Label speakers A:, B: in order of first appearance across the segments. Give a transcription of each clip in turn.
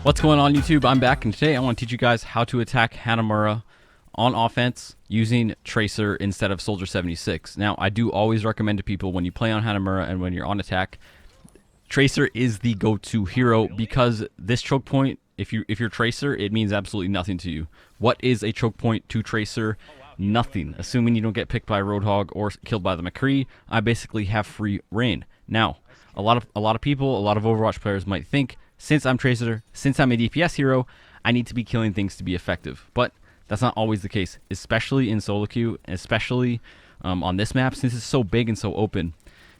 A: What's going on, YouTube? I'm back, and today I want to teach you guys how to attack Hanamura on offense using Tracer instead of Soldier 76. Now, I do always recommend to people when you play on Hanamura and when you're on attack, Tracer is the go-to hero because this choke point, if you're Tracer, it means absolutely nothing to you. What is a choke point to Tracer? Nothing. Assuming you don't get picked by a Roadhog or killed by the McCree, I basically have free reign. Now, a lot of people, a lot of Overwatch players might think, since I'm Tracer, since I'm a DPS hero, I need to be killing things to be effective. But that's not always the case, especially in solo queue, especially on this map, since it's so big and so open.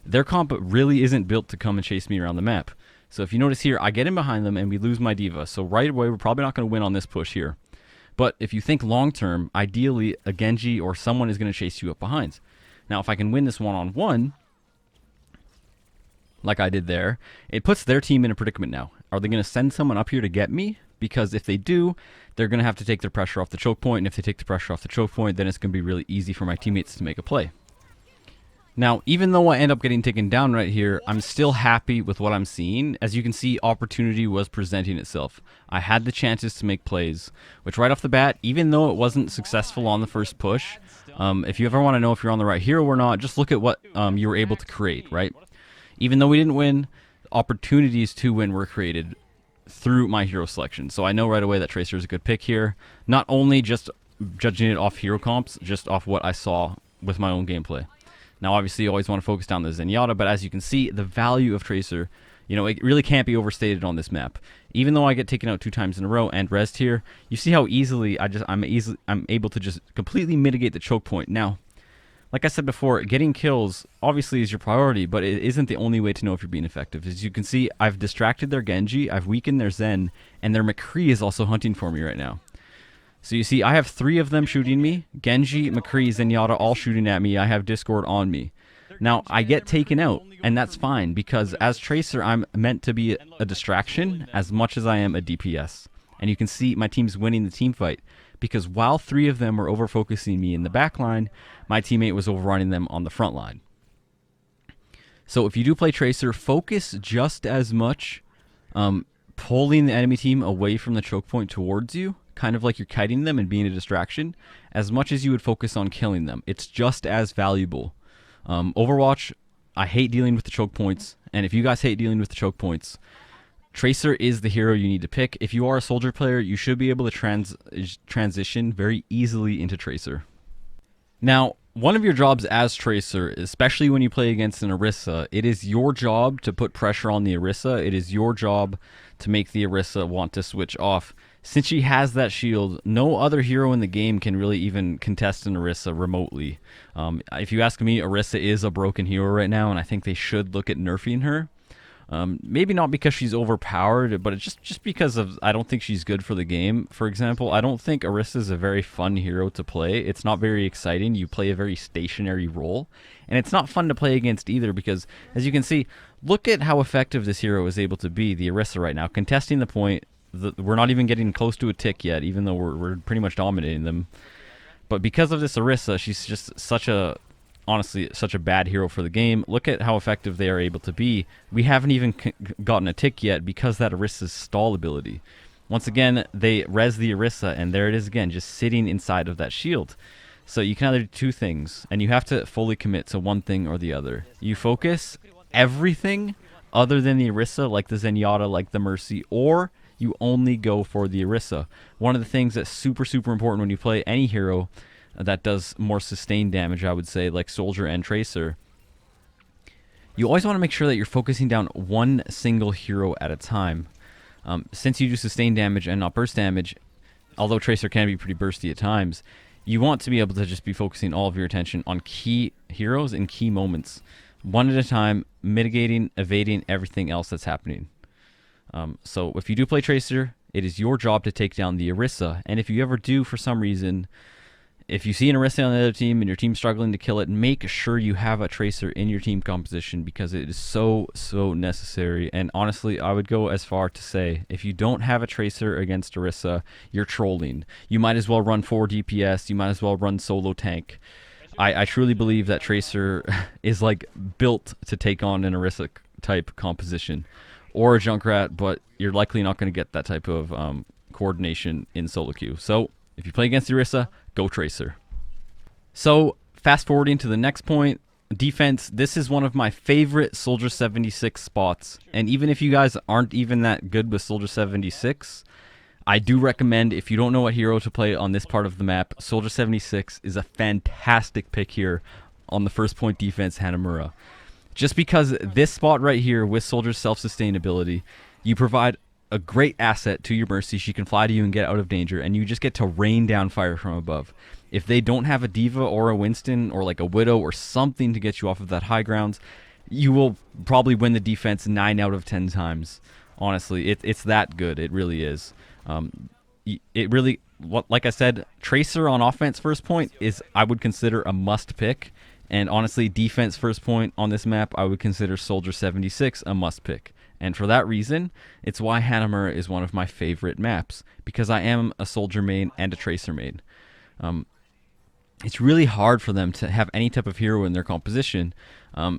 A: Their comp really isn't built to come and chase me around the map. So if you notice here, I get in behind them and we lose my diva. So right away, we're probably not going to win on this push here. But if you think long term, ideally a Genji or someone is going to chase you up behind. Now if I can win this one-on-one, like I did there, it puts their team in a predicament now. Are they going to send someone up here to get me? Because if they do, they're going to have to take their pressure off the choke point, and if they take the pressure off the choke point, then it's going to be really easy for my teammates to make a play. Now, even though I end up getting taken down right here, I'm still happy with what I'm seeing. As you can see, opportunity was presenting itself. I had the chances to make plays, which right off the bat, even though it wasn't successful on the first push, if you ever want to know if you're on the right hero or not, just look at what you were able to create, right? Even though we didn't win, opportunities to win were created through my hero selection. So I know right away that Tracer is a good pick here. Not only just judging it off hero comps, just off what I saw with my own gameplay. Now obviously you always want to focus down the Zenyatta, but as you can see, the value of Tracer, you know, it really can't be overstated on this map. Even though I get taken out 2 times in a row and rezzed here, you see how easily I'm able to just completely mitigate the choke point. Now, like I said before, getting kills obviously is your priority, but it isn't the only way to know if you're being effective. As you can see, I've distracted their Genji, I've weakened their Zen, and their McCree is also hunting for me right now. So you see, I have 3 of them shooting me. Genji, McCree, Zenyatta all shooting at me. I have Discord on me. Now, I get taken out, and that's fine, because as Tracer, I'm meant to be a distraction as much as I am a DPS. And you can see my team's winning the team fight, because while 3 of them were over-focusing me in the back line, my teammate was overrunning them on the front line. So if you do play Tracer, focus just as much pulling the enemy team away from the choke point towards you, kind of like you're kiting them and being a distraction, as much as you would focus on killing them. It's just as valuable. Overwatch, I hate dealing with the choke points, and if you guys hate dealing with the choke points, Tracer is the hero you need to pick. If you are a soldier player, you should be able to transition very easily into Tracer. Now, one of your jobs as Tracer, especially when you play against an Orisa, it is your job to put pressure on the Orisa. It is your job to make the Orisa want to switch off. Since she has that shield, no other hero in the game can really even contest an Orisa remotely. If you ask me, Orisa is a broken hero right now, and I think they should look at nerfing her. Maybe not because she's overpowered, but it's just because of I don't think she's good for the game. For example, I don't think Orisa is a very fun hero to play. It's not very exciting. You play a very stationary role, and it's not fun to play against either because, as you can see, look at how effective this hero is able to be, the Orisa right now. Contesting the point, we're not even getting close to a tick yet, even though we're pretty much dominating them. But because of this Orisa, she's just honestly, such a bad hero for the game. Look at how effective they are able to be. We haven't even gotten a tick yet because that Orisa's stall ability. Once again, they res the Orisa, and there it is again, just sitting inside of that shield. So you can either do 2 things, and you have to fully commit to one thing or the other. You focus everything other than the Orisa, like the Zenyatta, like the Mercy, or you only go for the Orisa. One of the things that's super, super important when you play any hero that does more sustained damage, I would say, like Soldier and Tracer, you always want to make sure that you're focusing down one single hero at a time. Since you do sustained damage and not burst damage, although Tracer can be pretty bursty at times, you want to be able to just be focusing all of your attention on key heroes in key moments, one at a time, mitigating, evading everything else that's happening. So if you do play Tracer, it is your job to take down the Orisa, and if you ever do, for some reason, if you see an Orisa on the other team and your team's struggling to kill it, make sure you have a Tracer in your team composition because it is so, so necessary. And honestly, I would go as far to say, if you don't have a Tracer against Orisa, you're trolling. You might as well run 4 DPS, you might as well run solo tank. I truly believe that Tracer is like built to take on an Orisa type composition. or a Junkrat, but you're likely not going to get that type of coordination in solo queue. So if you play against Orisa, go Tracer. So fast forwarding to the next point, defense. This is one of my favorite Soldier 76 spots, and even if you guys aren't even that good with Soldier 76, I do recommend, if you don't know what hero to play on this part of the map, Soldier 76 is a fantastic pick here on the first point defense Hanamura. Just because this spot right here with Soldier's self-sustainability, you provide a great asset to your Mercy. She can fly to you and get out of danger, and you just get to rain down fire from above. If they don't have a D.Va or a Winston or like a Widow or something to get you off of that high ground, you will probably win the defense 9 out of 10 times. Honestly, it's that good. It really is. It really, like I said, Tracer on offense first point is, I would consider, a must pick. And honestly, defense first point on this map, I would consider Soldier 76 a must pick. And for that reason, it's why Hanamura is one of my favorite maps, because I am a Soldier main and a Tracer main. It's really hard for them to have any type of hero in their composition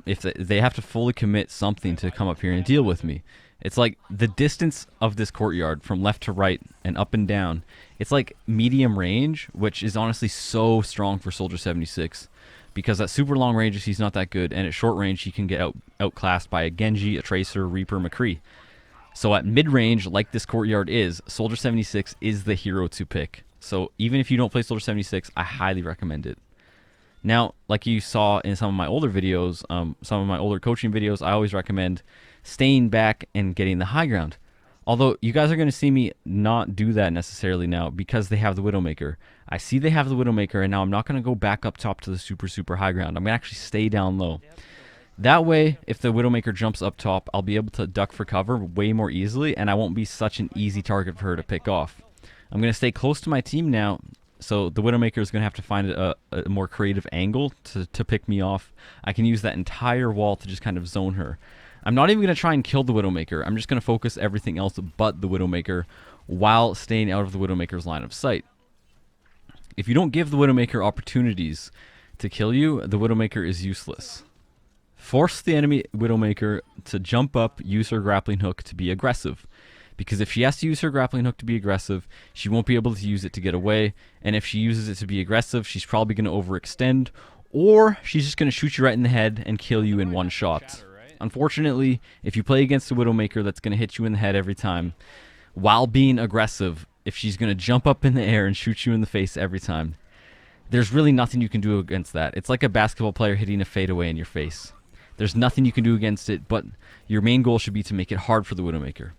A: if they have to fully commit something to come up here and deal with me. It's like the distance of this courtyard from left to right and up and down. It's like medium range, which is honestly so strong for Soldier 76. Because at super long ranges, he's not that good, and at short range, he can get outclassed by a Genji, a Tracer, Reaper, McCree. So at mid-range, like this courtyard is, Soldier 76 is the hero to pick. So even if you don't play Soldier 76, I highly recommend it. Now, like you saw in some of my older videos, some of my older coaching videos, I always recommend staying back and getting the high ground. Although you guys are going to see me not do that necessarily now because they have the Widowmaker. I see they have the Widowmaker, and now I'm not going to go back up top to the super high ground. I'm going to actually stay down low. That way, if the Widowmaker jumps up top, I'll be able to duck for cover way more easily, and I won't be such an easy target for her to pick off. I'm going to stay close to my team now, so the Widowmaker is going to have to find a more creative angle to pick me off. I can use that entire wall to just kind of zone her. I'm not even going to try and kill the Widowmaker. I'm just going to focus everything else but the Widowmaker while staying out of the Widowmaker's line of sight. If you don't give the Widowmaker opportunities to kill you, the Widowmaker is useless. Force the enemy Widowmaker to jump up, use her grappling hook to be aggressive. Because if she has to use her grappling hook to be aggressive, she won't be able to use it to get away. And if she uses it to be aggressive, she's probably going to overextend. Or she's just going to shoot you right in the head and kill you in one shot. Unfortunately, if you play against a Widowmaker that's going to hit you in the head every time, while being aggressive, if she's going to jump up in the air and shoot you in the face every time, there's really nothing you can do against that. It's like a basketball player hitting a fadeaway in your face. There's nothing you can do against it, but your main goal should be to make it hard for the Widowmaker.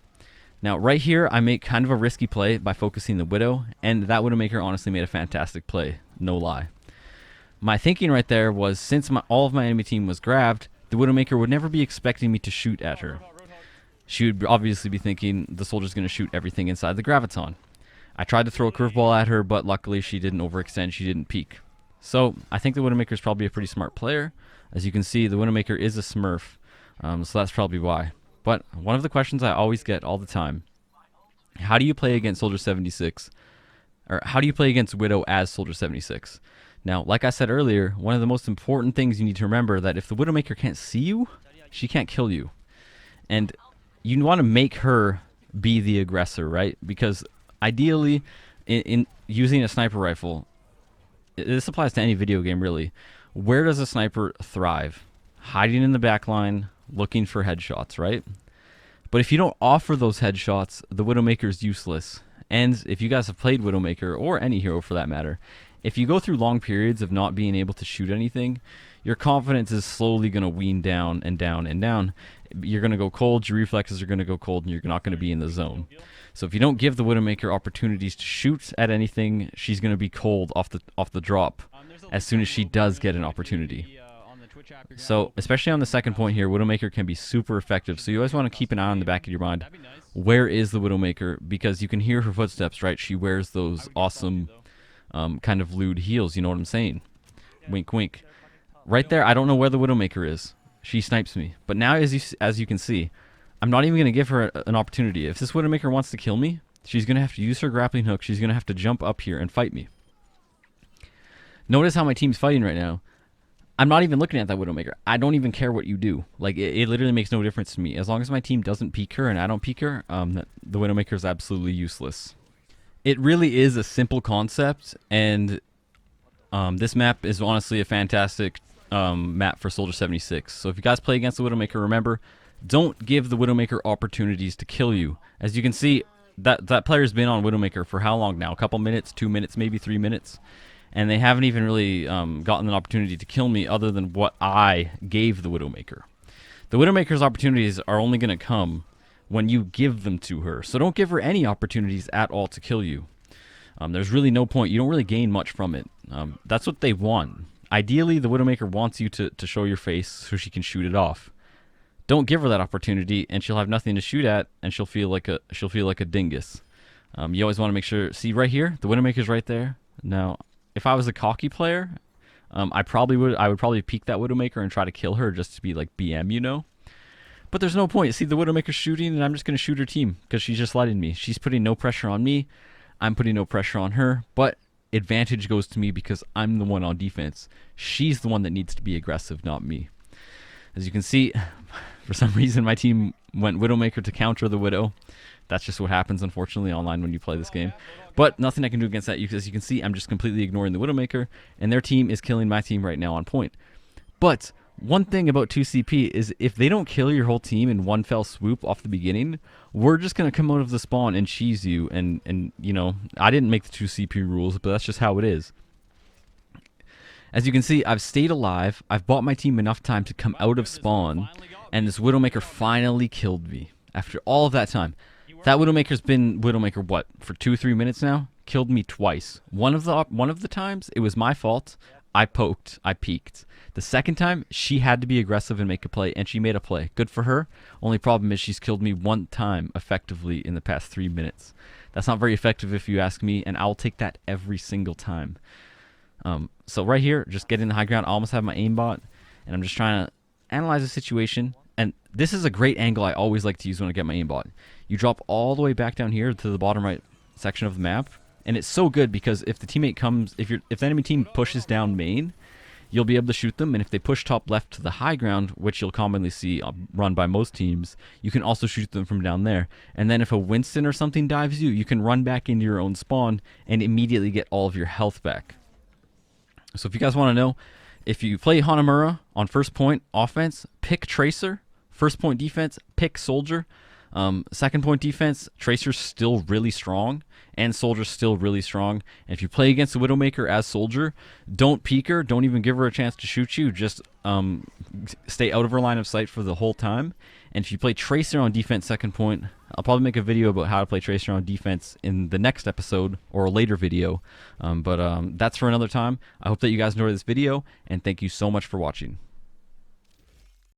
A: Now, right here, I make kind of a risky play by focusing the Widow, and that Widowmaker honestly made a fantastic play, no lie. My thinking right there was, since all of my enemy team was grabbed, the Widowmaker would never be expecting me to shoot at her. She would obviously be thinking the soldier's going to shoot everything inside the Graviton. I tried to throw a curveball at her, but luckily she didn't overextend, she didn't peek. So I think the Widowmaker is probably a pretty smart player. As you can see, the Widowmaker is a Smurf, so that's probably why. But one of the questions I always get all the time, how do you play against Soldier 76? Or how do you play against Widow as Soldier 76? Now, like I said earlier, one of the most important things you need to remember that if the Widowmaker can't see you, she can't kill you. And you want to make her be the aggressor, right? Because ideally, in using a sniper rifle, this applies to any video game really, where does a sniper thrive? Hiding in the back line, looking for headshots, right? But if you don't offer those headshots, the Widowmaker is useless. And if you guys have played Widowmaker, or any hero for that matter, if you go through long periods of not being able to shoot anything, your confidence is slowly going to wean down and down and down. You're going to go cold, your reflexes are going to go cold, and you're not going to be in the zone. So if you don't give the Widowmaker opportunities to shoot at anything, she's going to be cold off the drop as soon as she does get an opportunity. So, especially on the second point here, Widowmaker can be super effective. So you always want to keep an eye on the back of your mind. Where is the Widowmaker? Because you can hear her footsteps, right? She wears those awesome kind of lewd heels, you know what I'm saying? Wink, wink. Right there, I don't know where the Widowmaker is. She snipes me. But now, as you can see, I'm not even going to give her an opportunity. If this Widowmaker wants to kill me, she's going to have to use her grappling hook. She's going to have to jump up here and fight me. Notice how my team's fighting right now. I'm not even looking at that Widowmaker. I don't even care what you do. Like, it literally makes no difference to me. As long as my team doesn't peek her and I don't peek her, the Widowmaker is absolutely useless. It really is a simple concept, and this map is honestly a fantastic map for Soldier 76. So if you guys play against the Widowmaker, remember, don't give the Widowmaker opportunities to kill you. As you can see, that player's been on Widowmaker for how long now? A couple minutes, 2 minutes, maybe 3 minutes. And they haven't even really gotten an opportunity to kill me other than what I gave the Widowmaker. The Widowmaker's opportunities are only going to come when you give them to her. So don't give her any opportunities at all to kill you. There's really no point. You don't really gain much from it. That's what they want. Ideally, the Widowmaker wants you to show your face so she can shoot it off. Don't give her that opportunity, and she'll have nothing to shoot at, and she'll feel like a dingus. You always want to make sure. See right here, the Widowmaker's right there. Now, if I was a cocky player, I would probably peek that Widowmaker and try to kill her just to be like BM, you know. But there's no point. See the Widowmaker shooting, and I'm just gonna shoot her team because she's just letting me. She's putting no pressure on me. I'm putting no pressure on her. But advantage goes to me because I'm the one on defense. She's the one that needs to be aggressive, not me. As you can see, for some reason my team went Widowmaker to counter the Widow. That's just what happens, unfortunately, online when you play this game. But nothing I can do against that. As you can see, I'm just completely ignoring the Widowmaker, and their team is killing my team right now on point. But one thing about 2CP is if they don't kill your whole team in one fell swoop off the beginning, we're just going to come out of the spawn and cheese you. And you know, I didn't make the 2CP rules, but that's just how it is. As you can see, I've stayed alive. I've bought my team enough time to come out of spawn, and this Widowmaker finally killed me after all of that time. That Widowmaker's been Widowmaker what for 2-3 minutes now? Killed me twice. One of the times it was my fault. I poked. I peeked. The second time she had to be aggressive and make a play, and she made a play. Good for her. Only problem is she's killed me one time effectively in the past 3 minutes. That's not very effective if you ask me, and I'll take that every single time. So right here, just getting the high ground. I almost have my aimbot, and I'm just trying to analyze the situation. And this is a great angle I always like to use when I get my aimbot. You drop all the way back down here to the bottom right section of the map, and it's so good because if the teammate comes, if the enemy team pushes down main, you'll be able to shoot them, and if they push top left to the high ground, which you'll commonly see run by most teams, you can also shoot them from down there. And then if a Winston or something dives you, you can run back into your own spawn and immediately get all of your health back. So if you guys want to know, if you play Hanamura on first point offense, pick Tracer. First point defense, pick Soldier. Second point defense, Tracer's still really strong, and Soldier's still really strong. And if you play against the Widowmaker as Soldier, don't peek her. Don't even give her a chance to shoot you. Just stay out of her line of sight for the whole time. And if you play Tracer on defense second point, I'll probably make a video about how to play Tracer on defense in the next episode or a later video. But that's for another time. I hope that you guys enjoyed this video, and thank you so much for watching.